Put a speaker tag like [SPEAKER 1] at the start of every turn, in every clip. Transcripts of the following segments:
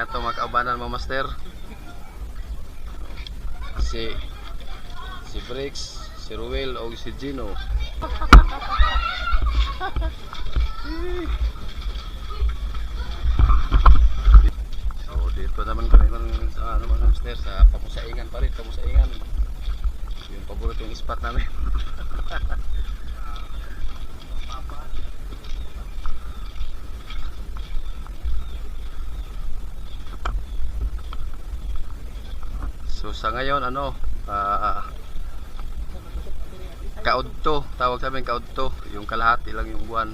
[SPEAKER 1] to mga kaubanan mga master. Si Brix, si Ruel o si Gino. So dito naman kami sa ano mga master, sa pamusaingan pa rin, pamusaingan. Yung paboritong spot namin. So sa ngayon ano, kaudto, tawag namin kaudto, yung kalahati lang yung buwan.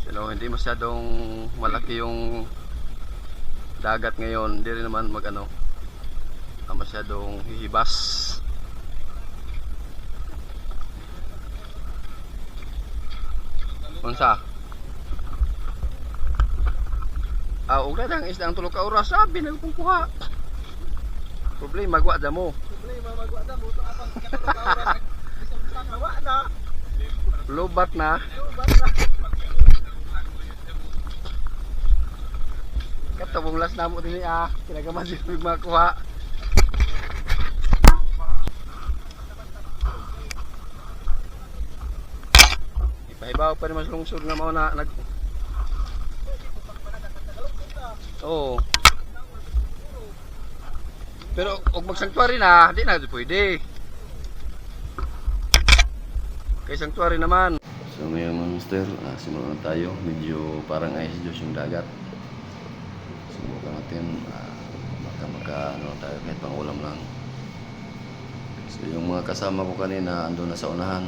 [SPEAKER 1] So hindi masyadong malaki yung dagat ngayon, hindi rin naman magano, masyadong hihibas. Unsa? Ug na ang isda ang tulo ka oras sabi na kung kuha. Problema magwa da mo.
[SPEAKER 2] Problema magwa da mo to apang katulog ka oras. Isang hawa na.
[SPEAKER 1] Lobat na.
[SPEAKER 2] Lobat na.
[SPEAKER 1] Katong las namo dinhi kinagaman si magkuha. Ipahibaw pa ni mas lungsod nga mao na nag. Oo. Pero og magsangtuary na, di na pwede. Kay sangtuary naman. So ngayon mga master, simulan na tayo. Medyo parang ice juice yung dagat. Subukan natin maka ano tayo kahit pang ulam lang. So yung mga kasama ko kanina andun na sa unahan.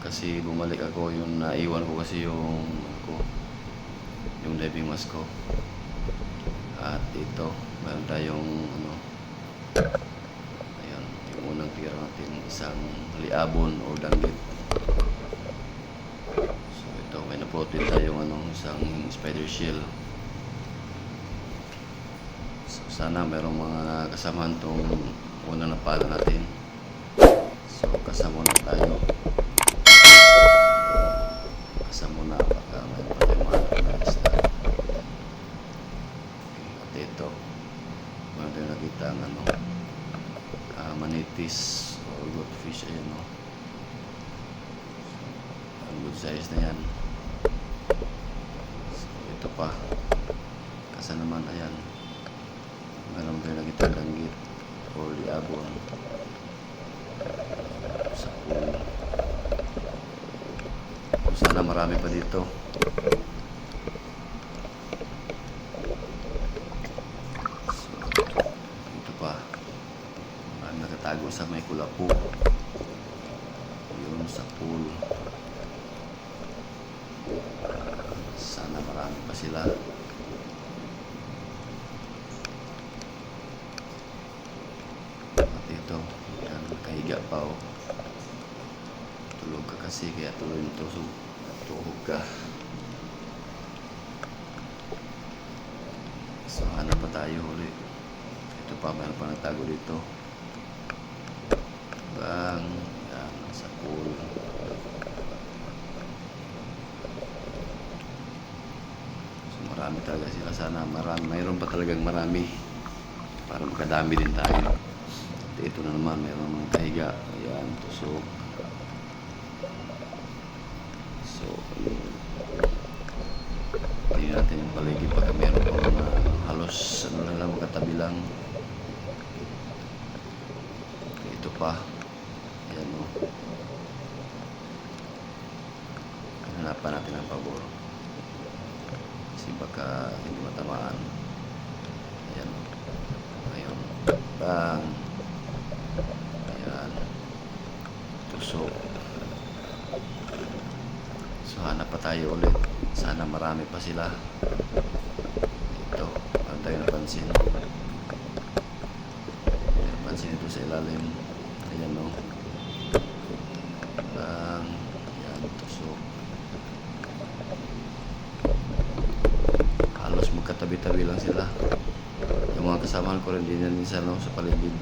[SPEAKER 1] Kasi bumalik ako, yung naiwan ko kasi yung diving mask ko. At ito, meron tayong ano, ayan, yung unang tira natin, isang liabon o danggit. So ito, may napulot din tayong ano, isang spider shell. So sana merong mga kasamahan tong unang napala natin. So kasama na tayo. Kasama na, baka mayroon pa tayong mga isda. Ito, meron tayo nakita ang ano, manitis o goldfish, ayan o. Ang good size na yan. So ito pa, kasa naman, ayan, meron tayo nakita ang danggit o liabon sa pool. Sana marami pa dito. Nakatago sa may kulapo yun sa pool. Sana marami pa sila. At ito yan, kahiga pa o. Tulog ka kasi kaya tuloy nito, so tuhog ka. So hanap pa tayo ulit. Ito pa, mayroon pa nagtago dito. Yan, sa pool. So marami talaga sila, sana mayroon pa talagang marami para makadami din tayo. At ito na naman, mayroon mga kahiga. Ayan, tusok. So tingnan natin yung paligid, baka mayroon pa mga halos ano na lang, magkatabi lang. Ito pa. Ayan o. Hanapan natin ang pabor. Kasi baka hindi matamaan. Ayan o. Ngayon. Bang. Ayan. Tusok. So hanap pa tayo ulit. Sana marami pa sila. Ito. Ano tayo napansin? Napansin ito sa ilalim. Ayan o. Yan, tusok. Halos magkatabi-tabi lang sila. Yung mga kasamahan ko rin din yan minsan sa paligid.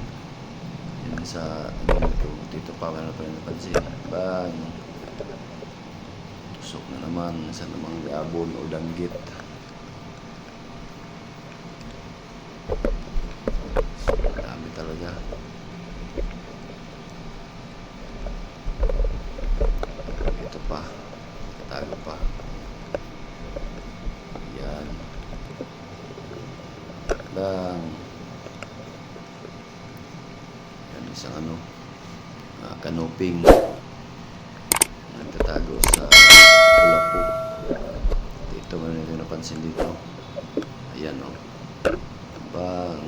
[SPEAKER 1] Yan sa gilid ko. Dito pa, meron pa rin napansin. Bang! Tusok. tusok na naman sa namang liabon o danggit. So, dami talaga. Ito pa, tago pa. Yan lang. Yan isang ano, kanuping nagtatago sa Ulapu. Dito mo nito napansin dito. Ayan o. Bang.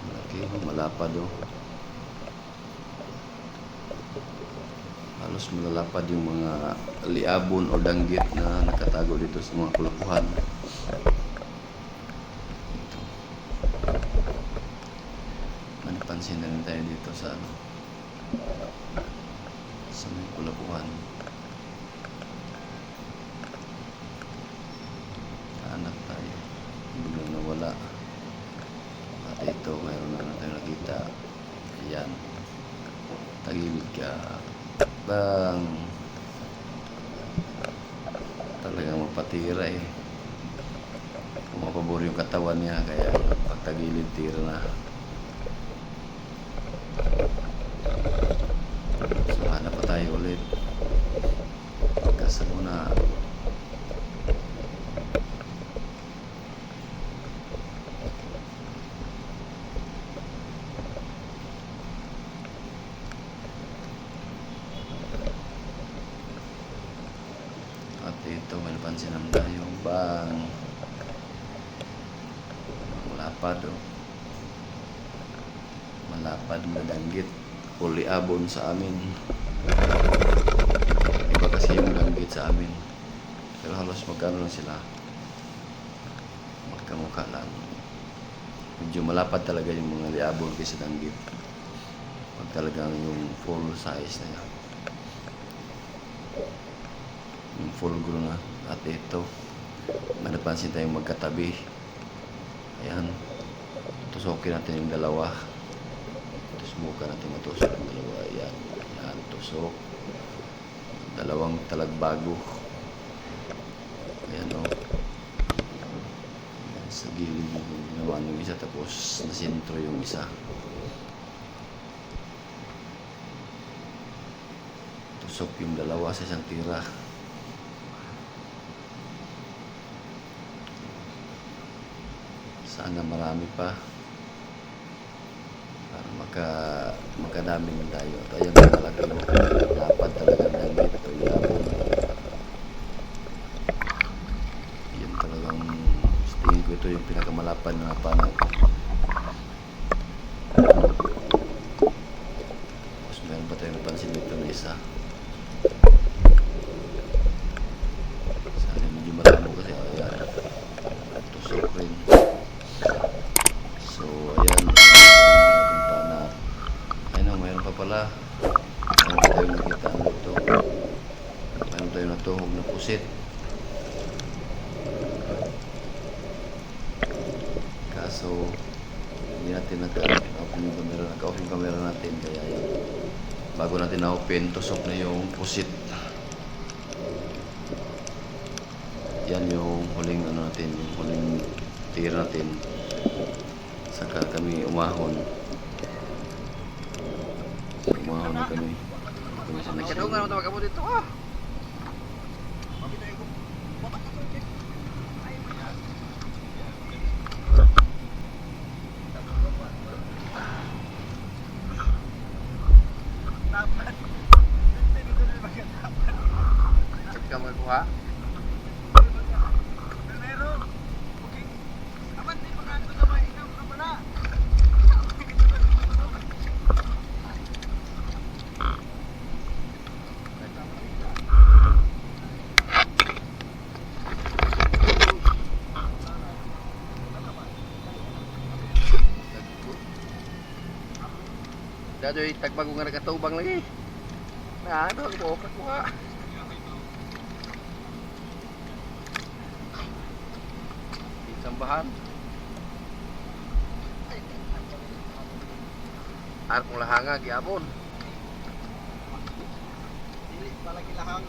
[SPEAKER 1] Malaki, malapad o. Halos malalapad yung mga liabon o danggit na nakatago dito sa mga kulapuhan. Ito. Manipansin na rin tayo dito sa ano, sa mga kulapuhan. Hanap tayo. Biglang nawala. At ito, mayroon na tayo nakita. Ayan. Tagilid ka. Bang. Talagang mapatira eh. Pumapabor yung katawan niya, kaya pag tagilid, tira na. So hanap pa tayo ulit. Pagkasa muna. At ito, may napansin naman tayo. Bang. Malapad o. Malapad na danggit o liabon sa amin. Iba kasi yung danggit sa amin. Pero halos magkano lang sila. Magkamukha lang. Medyo malapad talaga yung mga liabon kaysa danggit. Pag talagang yung full size na yan. Yung full grown na. At ito, may napansin tayong magkatabi. Ayan. Tusokin natin yung dalawa. Subukan natin matusok yung dalawa. Ayan. Ayan, tusok. Dalawang talagbago. Ayan o. Ayan, sa gilid yung ginawa ng isa, tapos nasintro yung isa. Tusok yung dalawa sa isang tira. Sana marami pa para makadami din tayo. At ayan, malaki mo. Lapad talaga ng danggit. Ito liabon. Yan talagang tingin ko ito yung pinakamalapad na napanag. Tapos meron pa tayo napansin dito na isa. Sana medyo marami kasi ayan. Tusok rin. So, ayan. Ayun, mayroon pa pala. Mayroon tayo nakita ano ito. Mayroon tayo natuhog na pusit. Kaso, hindi natin naka-open yung camera. Naka-open yung camera natin. Kaya yun. Bago natin na-open, tusok na yung pusit. Yan yung huling ano natin. Yung huling tira natin. Saka kami umahon. Umahon na kami. Kami sa next
[SPEAKER 2] Kadungan mo tawag mo dito ah. Check ka magkuha. Dadoy tagbago nga nagkatubang lagi. Nah, ano ako opat mo nga. Sambahan. Arep lahanga gyapon. Palagi lahang.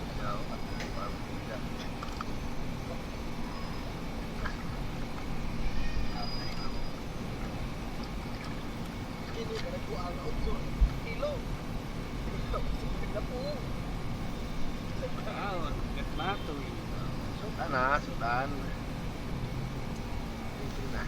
[SPEAKER 2] Ini pada ku ang unsur kilo. Kilo na po. Sudan na, sudan. Ito na.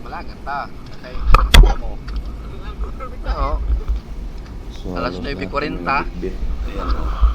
[SPEAKER 2] Malagat ta. Kay mo. Oo.
[SPEAKER 1] So,
[SPEAKER 2] Alas
[SPEAKER 1] halos
[SPEAKER 2] 9:40.
[SPEAKER 1] lahat ng mga bitbit. Ayan, oh.